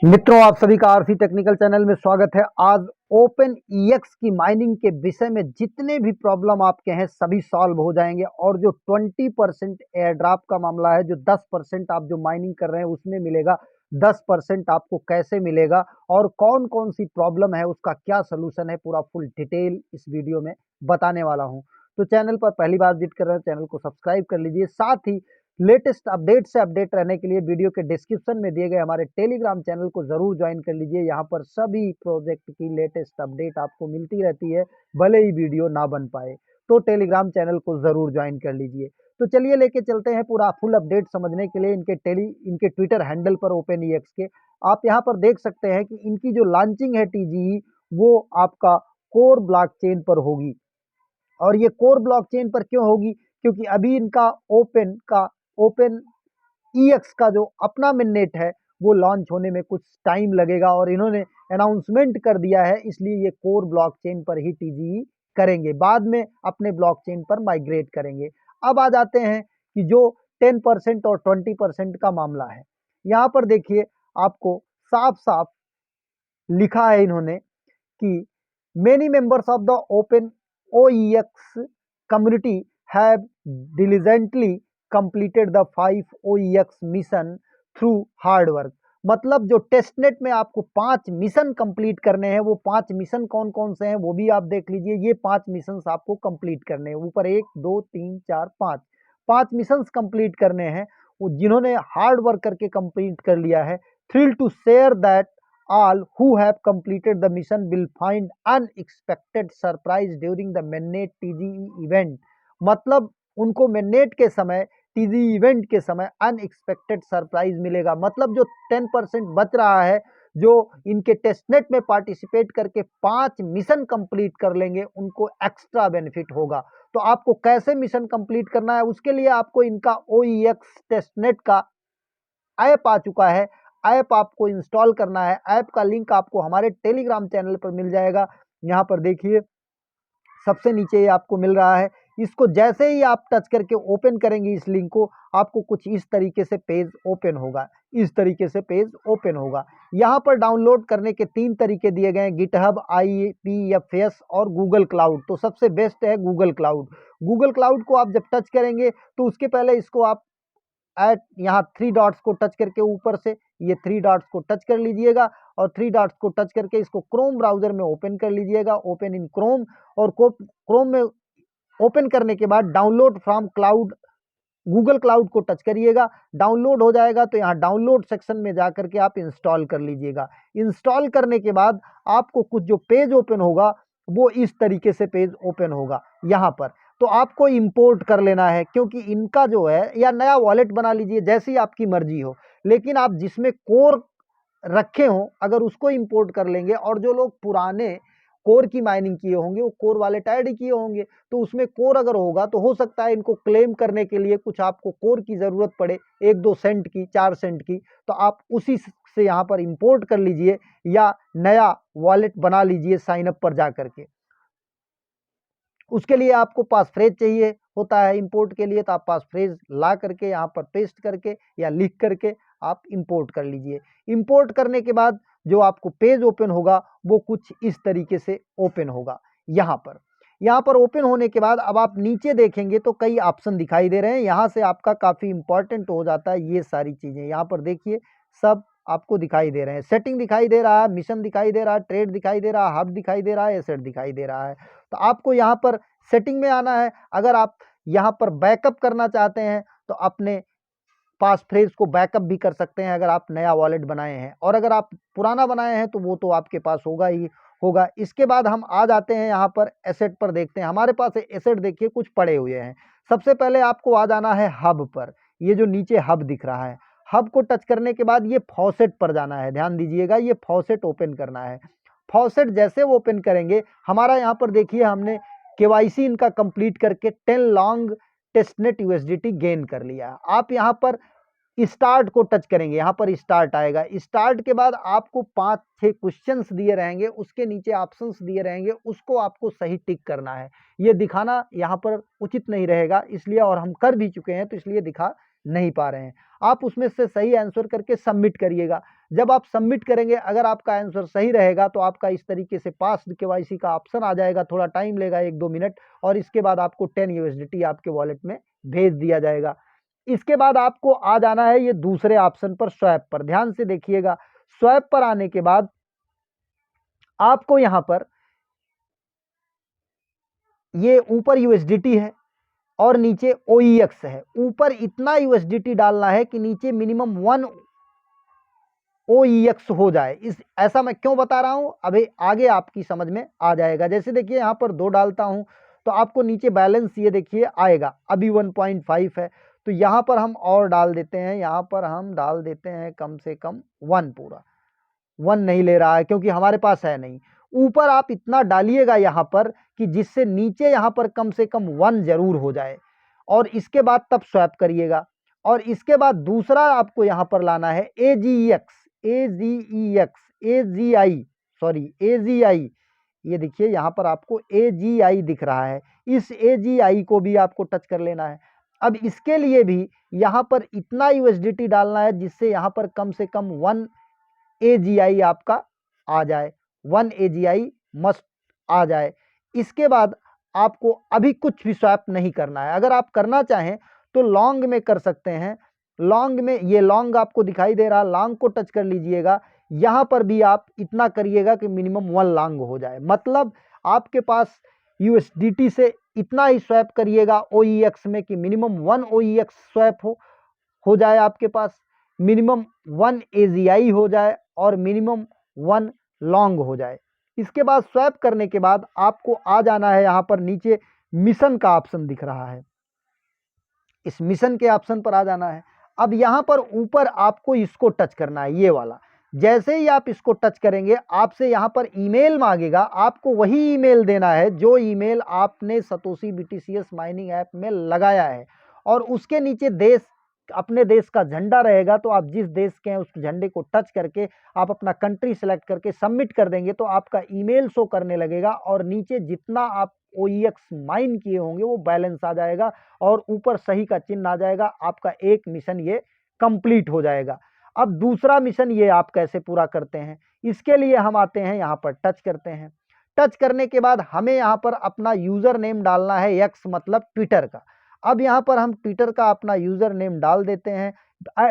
मित्रों, आप सभी का आरसी टेक्निकल चैनल में स्वागत है। आज ओपन ईएक्स की माइनिंग के विषय में जितने भी प्रॉब्लम आपके हैं सभी सॉल्व हो जाएंगे और जो 20% एयर ड्रॉप का मामला है, जो 10% आप जो माइनिंग कर रहे हैं उसमें मिलेगा, 10% आपको कैसे मिलेगा और कौन कौन सी प्रॉब्लम है उसका क्या सोल्यूशन है, पूरा फुल डिटेल इस वीडियो में बताने वाला हूं। तो चैनल पर पहली बार विजिट कर रहे हैं, चैनल को सब्सक्राइब कर लीजिए। साथ ही लेटेस्ट अपडेट से अपडेट रहने के लिए वीडियो के डिस्क्रिप्शन में दिए गए हमारे टेलीग्राम चैनल को जरूर ज्वाइन कर लीजिए। यहाँ पर सभी प्रोजेक्ट की लेटेस्ट अपडेट आपको मिलती रहती है, भले ही वीडियो ना बन पाए, तो टेलीग्राम चैनल को जरूर ज्वाइन कर लीजिए। तो चलिए लेके चलते हैं पूरा फुल अपडेट समझने के लिए इनके ट्विटर हैंडल पर ओपन ईएक्स के। आप यहाँ पर देख सकते हैं कि इनकी जो लॉन्चिंग है टीजीई, वो आपका कोर ब्लॉकचेन पर होगी। और ये कोर ब्लॉकचेन पर क्यों होगी? क्योंकि अभी इनका ओपन ईएक्स का जो अपना मिननेट है वो लॉन्च होने में कुछ टाइम लगेगा और इन्होंने अनाउंसमेंट कर दिया है, इसलिए ये कोर ब्लॉकचेन पर ही टीजीई करेंगे, बाद में अपने ब्लॉकचेन पर माइग्रेट करेंगे। अब आ जाते हैं कि जो 10% और 20% का मामला है, यहाँ पर देखिए आपको साफ साफ लिखा है इन्होंने कि many members of the open OEX community have diligently completed the 5 OEX mission through hard work। मतलब जो टेस्टनेट में आपको 5 मिशन कंप्लीट करने हैं, वो 5 मिशन कौन कौन से हैं वो भी आप देख लीजिए। ये 5 मिशन आपको कंप्लीट करने हैं, ऊपर 1 2 3 4 5 मिशन कंप्लीट करने हैं, वो जिन्होंने हार्ड वर्क करके कंप्लीट कर लिया है। Thrill to share that all who have completed the mission will find unexpected surprise during the mainnet TGE event। मतलब उनको mainnet के समय, TGE इवेंट के समय अनएक्सपेक्टेड सरप्राइज मिलेगा। मतलब जो 10% बच रहा है, जो इनके टेस्टनेट में पार्टिसिपेट करके 5 मिशन कंप्लीट कर लेंगे, उनको एक्स्ट्रा बेनिफिट होगा। तो आपको कैसे मिशन कंप्लीट करना है, उसके लिए आपको इनका OEX टेस्टनेट का ऐप आ चुका है, ऐप आपको इंस्टॉल करना है। ऐप का लिंक आपको हमारे टेलीग्राम चैनल पर मिल जाएगा। यहाँ पर देखिए सबसे नीचे ये आपको मिल रहा है। इसको जैसे ही आप टच करके ओपन करेंगे इस लिंक को, आपको कुछ इस तरीके से पेज ओपन होगा, इस तरीके से पेज ओपन होगा। यहाँ पर डाउनलोड करने के 3 तरीके दिए गए हैं, गिटहब, IPFS और गूगल क्लाउड। तो सबसे बेस्ट है गूगल क्लाउड। गूगल क्लाउड को आप जब टच करेंगे तो उसके पहले इसको आप एट यहाँ 3 डॉट्स को टच करके ऊपर से ये 3 डॉट्स को टच कर लीजिएगा और 3 डॉट्स को टच करके इसको क्रोम ब्राउजर में ओपन कर लीजिएगा, ओपन इन क्रोम। और क्रोम में ओपन करने के बाद download from cloud, Google cloud को टच करिएगा। डाउनलोड हो जाएगा तो यहाँ डाउनलोड सेक्शन में जाकर के आप इंस्टॉल कर लीजिएगा। इंस्टॉल करने के बाद आपको कुछ जो पेज ओपन होगा वो इस तरीके से पेज ओपन होगा। यहाँ पर तो आपको इंपोर्ट कर लेना है, क्योंकि इनका जो है, या नया वॉलेट बना लीजिए, जैसी आपकी मर्जी हो, लेकिन आप जिसमें कोर रखे हो अगर उसको इंपोर्ट कर लेंगे, और जो लोग पुराने कोर की माइनिंग किए होंगे वो कोर वाले ऐड किए होंगे, तो उसमें कोर अगर होगा तो हो सकता है इनको क्लेम करने के लिए कुछ आपको कोर की जरूरत पड़े, 1-2 सेंट की, 4 सेंट की, तो आप उसी से यहाँ पर इंपोर्ट कर लीजिए या नया वॉलेट बना लीजिए साइन अप पर जा करके। उसके लिए आपको पासफ्रेज चाहिए होता है इंपोर्ट के लिए, तो आप पासफ्रेज ला करके यहाँ पर पेस्ट करके या लिख करके आप इंपोर्ट कर लीजिए। इंपोर्ट करने के बाद जो आपको पेज ओपन होगा वो कुछ इस तरीके से ओपन होगा। यहाँ पर ओपन होने के बाद अब आप नीचे देखेंगे तो कई ऑप्शन दिखाई दे रहे हैं। यहाँ से आपका काफ़ी इंपॉर्टेंट हो जाता है ये सारी चीज़ें। यहाँ पर देखिए सब आपको दिखाई दे रहे हैं, सेटिंग दिखाई दे रहा है, मिशन दिखाई दे रहा है, ट्रेड दिखाई दे रहा है, हब दिखाई दे रहा है, एसेट दिखाई दे रहा है। तो आपको यहाँ पर सेटिंग में आना है। अगर आप यहाँ पर बैकअप करना चाहते हैं तो अपने पास फ्रेज को बैकअप भी कर सकते हैं अगर आप नया वॉलेट बनाए हैं, और अगर आप पुराना बनाए हैं तो वो तो आपके पास होगा ही होगा। इसके बाद हम आ जाते हैं यहाँ पर एसेट पर, देखते हैं हमारे पास एसेट देखिए कुछ पड़े हुए हैं। सबसे पहले आपको आ जाना है हब पर। ये जो नीचे हब दिख रहा है, हब को टच करने के बाद ये फॉसेट पर जाना है। ध्यान दीजिएगा, ये फॉसेट ओपन करना है। फॉसेट जैसे ओपन करेंगे, हमारा यहाँ पर देखिए हमने केवाईसी इनका कंप्लीट करके 10 लॉन्ग टेस्टनेट यूएसडीटी गेन कर लिया। आप यहाँ पर स्टार्ट को टच करेंगे, यहाँ पर स्टार्ट आएगा। स्टार्ट के बाद आपको 5-6 क्वेश्चंस दिए रहेंगे, उसके नीचे ऑप्शंस दिए रहेंगे, उसको आपको सही टिक करना है। ये दिखाना यहाँ पर उचित नहीं रहेगा इसलिए, और हम कर भी चुके हैं तो इसलिए दिखा नहीं पा रहे हैं। आप उसमें से सही आंसर करके सबमिट करिएगा। जब आप सबमिट करेंगे, अगर आपका आंसर सही रहेगा तो आपका इस तरीके से पास्ड केवाईसी का ऑप्शन आ जाएगा। थोड़ा टाइम लेगा 1-2 मिनट, और इसके बाद आपको 10 यूएसडीटी आपके वॉलेट में भेज दिया जाएगा। इसके बाद आपको आ जाना है ये दूसरे ऑप्शन पर, स्वैप पर। ध्यान से देखिएगा, स्वैप पर आने के बाद आपको यहां पर ये ऊपर यूएसडीटी है और नीचे ओईएक्स है। ऊपर इतना यूएसडीटी डालना है कि नीचे मिनिमम 1 ओईएक्स हो जाए। इस ऐसा मैं क्यों बता रहा हूं, अभी आगे आपकी समझ में आ जाएगा। जैसे देखिए यहां पर 2 डालता हूं तो आपको नीचे बैलेंस ये देखिए आएगा, अभी 1.5 है। तो यहां पर हम और डाल देते हैं, यहां पर हम डाल देते हैं कम से कम 1। पूरा 1 नहीं ले रहा है क्योंकि हमारे पास है नहीं। ऊपर आप इतना डालिएगा यहां पर कि जिससे नीचे यहां पर कम से कम 1 जरूर हो जाए, और इसके बाद तब स्वैप करिएगा। और इसके बाद दूसरा आपको यहां पर लाना है एजीआई। ये देखिए यहां पर आपको एजीआई दिख रहा है, इस एजीआई को भी आपको टच कर लेना है। अब इसके लिए भी यहां पर इतना यूएसडीटी डालना है जिससे यहां पर कम से कम 1 एजीआई आपका आ जाए, 1 एजीआई मस्ट आ जाए। इसके बाद आपको अभी कुछ भी स्वैप नहीं करना है। अगर आप करना चाहें तो लॉन्ग में कर सकते हैं। लॉन्ग में ये लॉन्ग आपको दिखाई दे रहा है, लॉन्ग को टच कर लीजिएगा। यहां पर भी आप इतना करिएगा कि मिनिमम 1 लॉन्ग हो जाए, मतलब आपके पास यूएसडीटी से इतना ही स्वैप करिएगा ओईएक्स में कि मिनिमम 1 ओईएक्स स्वैप हो जाए आपके पास, मिनिमम 1 एजीआई हो जाए और मिनिमम 1 लॉन्ग हो जाए। इसके बाद स्वैप करने के बाद आपको आ जाना है, यहां पर नीचे मिशन का ऑप्शन दिख रहा है, इस मिशन के ऑप्शन पर आ जाना है। अब यहां पर ऊपर आपको इसको टच करना है, ये वाला। जैसे ही आप इसको टच करेंगे आपसे यहां पर ईमेल मांगेगा, आपको वही ईमेल देना है जो ईमेल आपने सतोशी बीटीसीएस माइनिंग ऐप में लगाया है। और उसके नीचे देश, अपने देश का झंडा रहेगा, तो आप जिस देश के हैं उस झंडे को टच करके आप अपना कंट्री सेलेक्ट करके सबमिट कर देंगे तो आपका ईमेल शो करने लगेगा, और नीचे जितना आप ओईएक्स माइन किए होंगे वो बैलेंस आ जाएगा और ऊपर सही का चिन्ह आ जाएगा। आपका एक मिशन ये कंप्लीट हो जाएगा। अब दूसरा मिशन ये आप कैसे पूरा करते हैं, इसके लिए हम आते हैं यहाँ पर, टच करते हैं। टच करने के बाद हमें यहाँ पर अपना यूजर नेम डालना है, एक्स मतलब ट्विटर का। अब यहाँ पर हम ट्विटर का अपना यूजर नेम डाल देते हैं,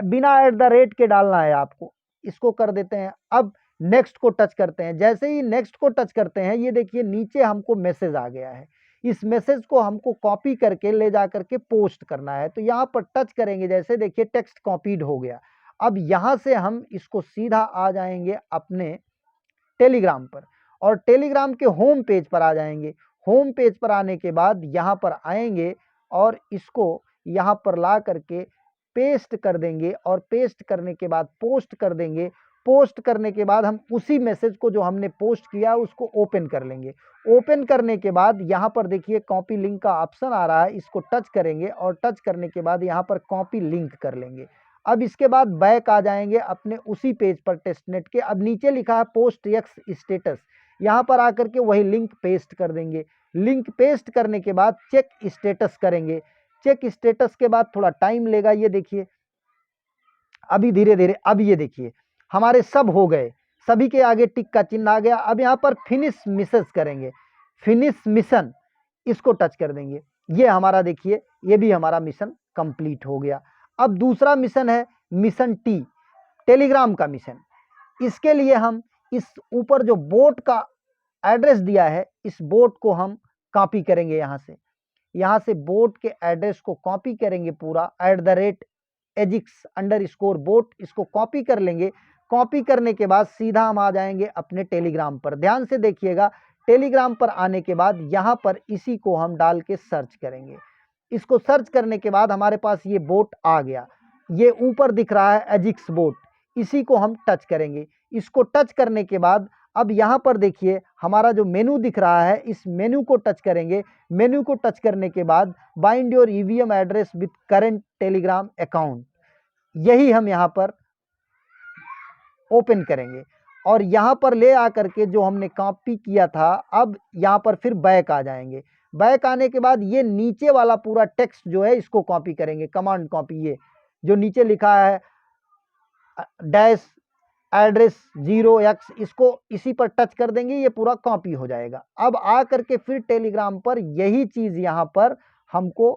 बिना @ के डालना है आपको, इसको कर देते हैं। अब नेक्स्ट को टच करते हैं। जैसे ही नेक्स्ट को टच करते हैं, ये देखिए नीचे हमको मैसेज आ गया है। इस मैसेज को हमको कॉपी करके ले जा करके पोस्ट करना है। तो यहाँ पर टच करेंगे, जैसे देखिए टेक्स्ट कॉपीड हो गया। अब यहाँ से हम इसको सीधा आ जाएंगे अपने टेलीग्राम पर, और टेलीग्राम के होम पेज पर आ जाएंगे। होम पेज पर आने के बाद यहाँ पर आएंगे और इसको यहाँ पर ला करके पेस्ट कर देंगे, और पेस्ट करने के बाद पोस्ट कर देंगे। पोस्ट करने के बाद हम उसी मैसेज को जो हमने पोस्ट किया उसको ओपन कर लेंगे। ओपन करने के बाद यहाँ पर देखिए कॉपी लिंक का ऑप्शन आ रहा है, इसको टच करेंगे और टच करने के बाद यहाँ पर कॉपी लिंक कर लेंगे। अब इसके बाद बैक आ जाएंगे अपने उसी पेज पर टेस्टनेट के। अब नीचे लिखा है पोस्ट एक्स स्टेटस, यहाँ पर आकर के वही लिंक पेस्ट कर देंगे। लिंक पेस्ट करने के बाद चेक स्टेटस करेंगे। चेक स्टेटस के बाद थोड़ा टाइम लेगा, ये देखिए अभी धीरे धीरे, अब ये देखिए हमारे सब हो गए, सभी के आगे टिक का चिन्ह आ गया। अब यहाँ पर फिनिश मिसेज करेंगे, फिनिश मिशन, इसको टच कर देंगे। ये हमारा देखिए, ये भी हमारा मिशन कंप्लीट हो गया। अब दूसरा मिशन है मिशन टी, टेलीग्राम का मिशन। इसके लिए हम इस ऊपर जो बोट का एड्रेस दिया है, इस बोट को हम कॉपी करेंगे। यहाँ से बोट के एड्रेस को कॉपी करेंगे पूरा, @agix_bot, इसको कॉपी कर लेंगे। कॉपी करने के बाद सीधा हम आ जाएंगे अपने टेलीग्राम पर। ध्यान से देखिएगा, टेलीग्राम पर आने के बाद यहाँ पर इसी को हम डाल के सर्च करेंगे। इसको सर्च करने के बाद हमारे पास ये बोट आ गया, ये ऊपर दिख रहा है एजिक्स बोट, इसी को हम टच करेंगे। इसको टच करने के बाद अब यहाँ पर देखिए हमारा जो मेनू दिख रहा है, इस मेनू को टच करेंगे। मेनू को टच करने के बाद bind your EVM address with current Telegram account, यही हम यहाँ पर ओपन करेंगे। और यहाँ पर ले आकर के जो हमने कॉपी किया था, अब यहाँ पर फिर बैक आ जाएंगे। बैक आने के बाद ये नीचे वाला पूरा टेक्स्ट जो है इसको कॉपी करेंगे, कमांड कॉपी, ये जो नीचे लिखा है डैश एड्रेस 0x, इसको इसी पर टच कर देंगे, ये पूरा कॉपी हो जाएगा। अब आ करके फिर टेलीग्राम पर यही चीज यहां पर हमको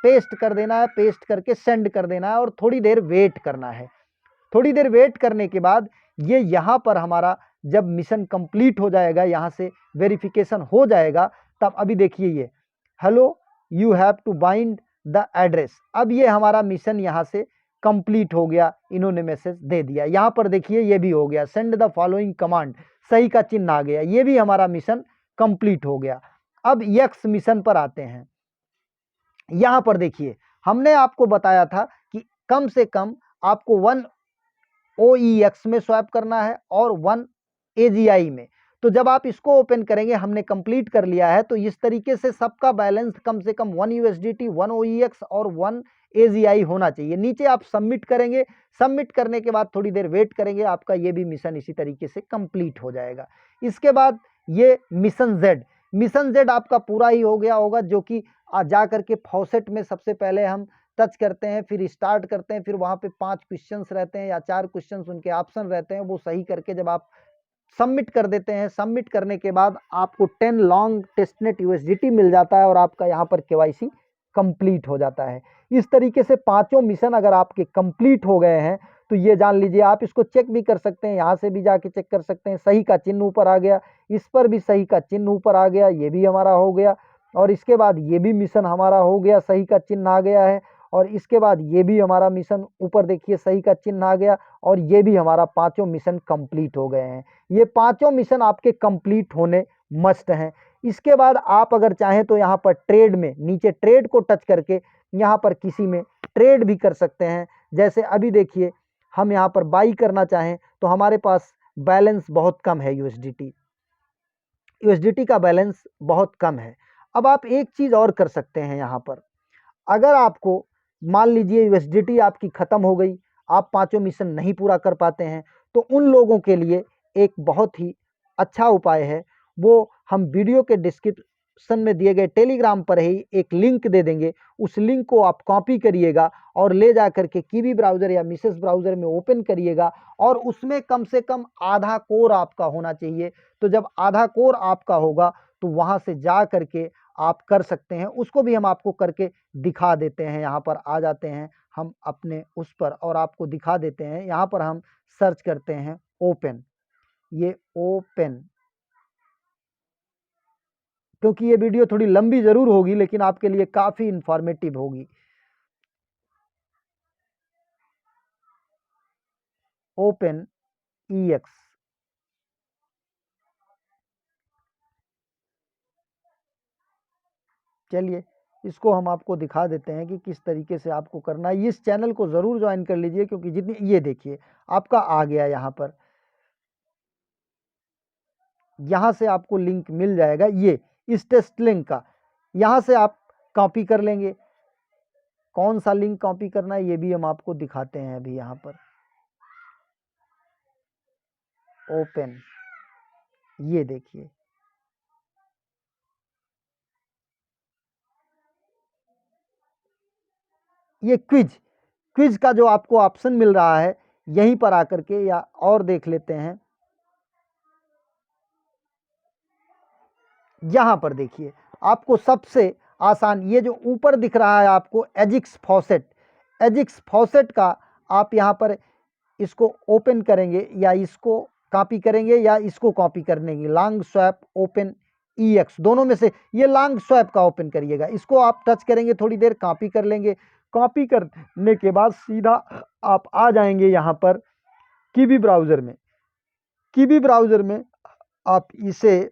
पेस्ट कर देना है, पेस्ट करके सेंड कर देना है और थोड़ी देर वेट करना है। थोड़ी देर वेट करने के बाद ये यहाँ पर हमारा जब मिशन कंप्लीट हो जाएगा, यहाँ से वेरिफिकेशन हो जाएगा, तब अभी देखिए ये hello you have to bind the address, अब ये हमारा मिशन यहाँ से कंप्लीट हो गया, इन्होंने मैसेज दे दिया। यहाँ पर देखिए ये भी हो गया, सेंड द फॉलोइंग कमांड, सही का चिन्ह आ गया, ये भी हमारा मिशन कंप्लीट हो गया। अब यक्स मिशन पर आते हैं। यहाँ पर देखिए हमने आपको बताया था कि कम से कम आपको 1 OEX में स्वैप करना है और 1 AGI में। तो जब आप इसको ओपन करेंगे, हमने कंप्लीट कर लिया है, तो इस तरीके से सबका बैलेंस कम से कम 1 USDT 1 OEX और 1 AGI होना चाहिए। नीचे आप सबमिट करेंगे, सबमिट करने के बाद थोड़ी देर वेट करेंगे, आपका ये भी मिशन इसी तरीके से कंप्लीट हो जाएगा। इसके बाद ये मिशन जेड आपका पूरा ही हो गया होगा, जो कि जा करके फॉसेट में सबसे पहले हम टच करते हैं, फिर स्टार्ट करते हैं, फिर वहाँ पे 5 क्वेश्चंस रहते हैं या 4 क्वेश्चंस उनके ऑप्शन रहते हैं, वो सही करके जब आप सबमिट कर देते हैं, सबमिट करने के बाद आपको 10 लॉन्ग टेस्टनेट USDT मिल जाता है और आपका यहाँ पर KYC कंप्लीट हो जाता है। इस तरीके से पांचों मिशन अगर आपके कंप्लीट हो गए हैं तो ये जान लीजिए, आप इसको चेक भी कर सकते हैं, यहाँ से भी जाके चेक कर सकते हैं, सही का चिन्ह ऊपर आ गया, इस पर भी सही का चिन्ह ऊपर आ गया, ये भी हमारा हो गया, और इसके बाद ये भी मिशन हमारा हो गया, सही का चिन्ह आ गया है, और इसके बाद ये भी हमारा मिशन ऊपर देखिए सही का चिन्ह आ गया, और ये भी हमारा पांचों मिशन कंप्लीट हो गए हैं। ये पांचों मिशन आपके कंप्लीट होने मस्ट हैं। इसके बाद आप अगर चाहें तो यहाँ पर ट्रेड में नीचे ट्रेड को टच करके यहाँ पर किसी में ट्रेड भी कर सकते हैं। जैसे अभी देखिए हम यहाँ पर बाई करना चाहें तो हमारे पास बैलेंस बहुत कम है, यूएसडीटी का बैलेंस बहुत कम है। अब आप एक चीज़ और कर सकते हैं यहाँ पर, अगर आपको मान लीजिए यूएसडीटी आपकी ख़त्म हो गई, आप पांचों मिशन नहीं पूरा कर पाते हैं, तो उन लोगों के लिए एक बहुत ही अच्छा उपाय है, वो हम वीडियो के डिस्क्रिप्शन में दिए गए टेलीग्राम पर ही एक लिंक दे देंगे, उस लिंक को आप कॉपी करिएगा और ले जा करके कीवी ब्राउज़र या मिसेस ब्राउज़र में ओपन करिएगा, और उसमें कम से कम आधा कोर आपका होना चाहिए। तो जब आधा कोर आपका होगा तो वहाँ से जा करके आप कर सकते हैं, उसको भी हम आपको करके दिखा देते हैं। यहाँ पर आ जाते हैं हम अपने उस पर और आपको दिखा देते हैं। यहाँ पर हम सर्च करते हैं ओपन, ये ओपन, क्योंकि ये वीडियो थोड़ी लंबी ज़रूर होगी लेकिन आपके लिए काफ़ी इंफॉर्मेटिव होगी। ओपन EX, चलिए इसको हम आपको दिखा देते हैं कि किस तरीके से आपको करना है। इस चैनल को ज़रूर ज्वाइन कर लीजिए, क्योंकि जितनी ये देखिए आपका आ गया यहाँ पर, यहाँ से आपको लिंक मिल जाएगा, ये इस टेस्ट लिंक का, यहाँ से आप कॉपी कर लेंगे। कौन सा लिंक कॉपी करना है ये भी हम आपको दिखाते हैं अभी। यहाँ पर ओपन, ये देखिए, ये क्विज का जो आपको ऑप्शन मिल रहा है यहीं पर आकर के, या और देख लेते हैं, यहाँ पर देखिए आपको सबसे आसान ये जो ऊपर दिख रहा है आपको एजिक्स फॉसेट का आप यहाँ पर इसको ओपन करेंगे या इसको कॉपी करेंगे या इसको कॉपी करने की, लॉन्ग स्वैप ओपन EX, दोनों में से ये लॉन्ग स्वैप का ओपन करिएगा। इसको आप टच करेंगे, थोड़ी देर कॉपी कर लेंगे, कॉपी करने के बाद सीधा आप आ जाएंगे यहाँ पर कीवी ब्राउज़र में। कीवी ब्राउज़र में आप इसे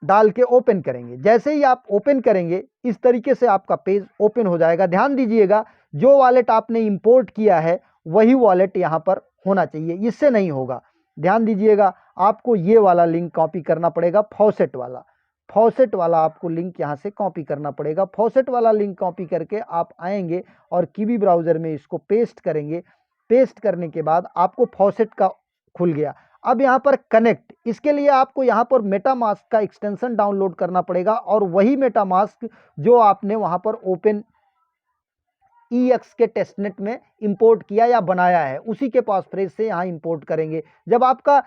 डाल के ओपन करेंगे। जैसे ही आप ओपन करेंगे इस तरीके से आपका पेज ओपन हो जाएगा। ध्यान दीजिएगा जो वॉलेट आपने इंपोर्ट किया है वही वॉलेट यहाँ पर होना चाहिए, इससे नहीं होगा। ध्यान दीजिएगा आपको ये वाला लिंक कॉपी करना पड़ेगा, फॉसेट वाला आपको लिंक यहाँ से कॉपी करना पड़ेगा। फॉसेट वाला लिंक कॉपी करके आप आएंगे और कीवी ब्राउज़र में इसको पेस्ट करेंगे। पेस्ट करने के बाद आपको फॉसेट का खुल गया। अब यहाँ पर कनेक्ट, इसके लिए आपको यहाँ पर मेटामास्क का एक्सटेंशन डाउनलोड करना पड़ेगा, और वही मेटामास्क जो आपने वहाँ पर ओपन EX के टेस्टनेट में इंपोर्ट किया या बनाया है, उसी के पासफ्रेज से यहाँ इंपोर्ट करेंगे। जब आपका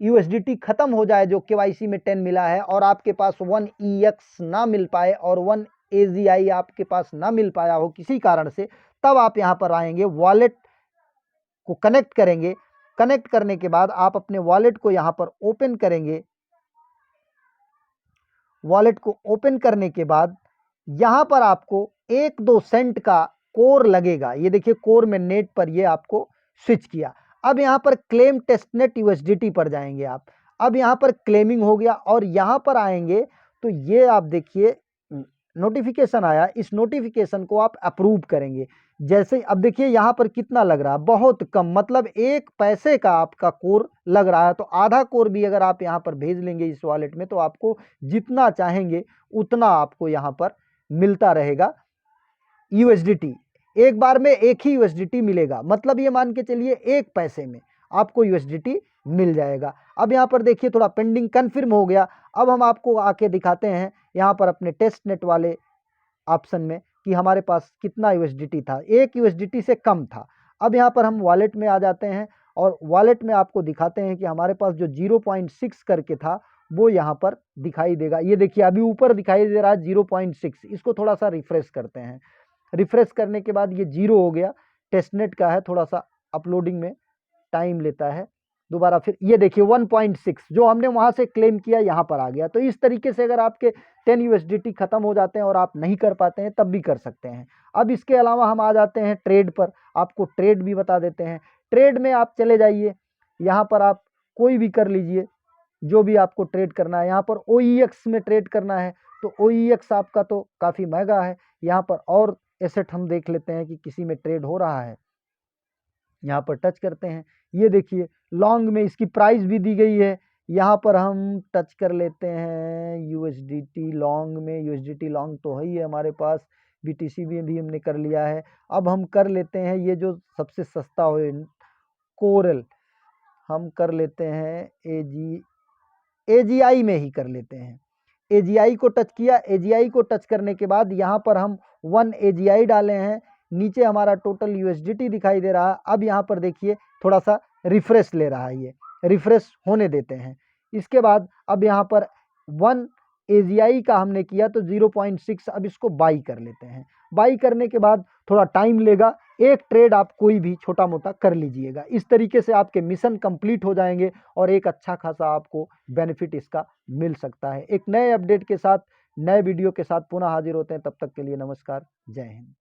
USDT खत्म हो जाए जो KYC में 10 मिला है और आपके पास 1 EX ना मिल पाए और 1 AGI आपके पास ना मिल पाया हो किसी कारण से, तब आप यहाँ पर आएंगे, वॉलेट को कनेक्ट करेंगे। कनेक्ट करने के बाद आप अपने वॉलेट को यहाँ पर ओपन करेंगे। वॉलेट को ओपन करने के बाद यहाँ पर आपको 1-2 सेंट का कोर लगेगा। ये देखिए कोर में नेट पर ये आपको स्विच किया। अब यहाँ पर क्लेम टेस्टनेट USDT पर जाएंगे आप। अब यहाँ पर क्लेमिंग हो गया और यहाँ पर आएंगे तो ये आप देखिए नोटिफिकेशन आया, इस नोटिफिकेशन को आप अप्रूव करेंगे। जैसे अब देखिए यहाँ पर कितना लग रहा है, बहुत कम, मतलब 1 पैसे का आपका कोर लग रहा है। तो आधा कोर भी अगर आप यहाँ पर भेज लेंगे इस वॉलेट में तो आपको जितना चाहेंगे उतना आपको यहाँ पर मिलता रहेगा USDT। एक बार में एक ही USDT मिलेगा, मतलब ये मान के चलिए 1 पैसे में आपको USDT मिल जाएगा। अब यहाँ पर देखिए थोड़ा पेंडिंग कन्फर्म हो गया। अब हम आपको आके दिखाते हैं यहाँ पर अपने टेस्टनेट वाले ऑप्शन में कि हमारे पास कितना USDT था, 1 USDT से कम था। अब यहाँ पर हम वॉलेट में आ जाते हैं और वॉलेट में आपको दिखाते हैं कि हमारे पास जो 0.6 करके था वो यहाँ पर दिखाई देगा। ये देखिए अभी ऊपर दिखाई दे रहा है 0.6। इसको थोड़ा सा रिफ्रेश करते हैं। रिफ्रेश करने के बाद ये 0 हो गया। टेस्टनेट का है, थोड़ा सा अपलोडिंग में टाइम लेता है। दोबारा फिर ये देखिए 1.6 जो हमने वहाँ से क्लेम किया यहाँ पर आ गया। तो इस तरीके से अगर आपके 10 USDT खत्म हो जाते हैं और आप नहीं कर पाते हैं तब भी कर सकते हैं। अब इसके अलावा हम आ जाते हैं ट्रेड पर, आपको ट्रेड भी बता देते हैं। ट्रेड में आप चले जाइए, यहाँ पर आप कोई भी कर लीजिए जो भी आपको ट्रेड करना है। यहाँ पर OEX में ट्रेड करना है तो OEX आपका तो काफ़ी महंगा है। यहाँ पर और एसेट हम देख लेते हैं कि किसी में ट्रेड हो रहा है, यहाँ पर टच करते हैं। ये देखिए लॉन्ग में इसकी प्राइस भी दी गई है, यहाँ पर हम टच कर लेते हैं USDT लॉन्ग में। USDT लॉन्ग तो है ही है हमारे पास, BTC भी हमने कर लिया है। अब हम कर लेते हैं ये जो सबसे सस्ता हो कोरल, हम कर लेते हैं AGI में ही कर लेते हैं। AGI को टच किया। AGI को टच करने के बाद यहाँ पर हम 1 AGI डाले हैं। नीचे हमारा टोटल USDT दिखाई दे रहा है। अब यहाँ पर देखिए थोड़ा सा रिफ्रेश ले रहा है, ये रिफ्रेश होने देते हैं। इसके बाद अब यहाँ पर 1 AGI का हमने किया तो 0.6, अब इसको बाई कर लेते हैं। बाई करने के बाद थोड़ा टाइम लेगा, एक ट्रेड आप कोई भी छोटा मोटा कर लीजिएगा। इस तरीके से आपके मिशन कंप्लीट हो जाएंगे और एक अच्छा खासा आपको बेनिफिट इसका मिल सकता है। एक नए अपडेट के साथ, नए वीडियो के साथ पुनः हाजिर होते हैं। तब तक के लिए नमस्कार, जय हिंद।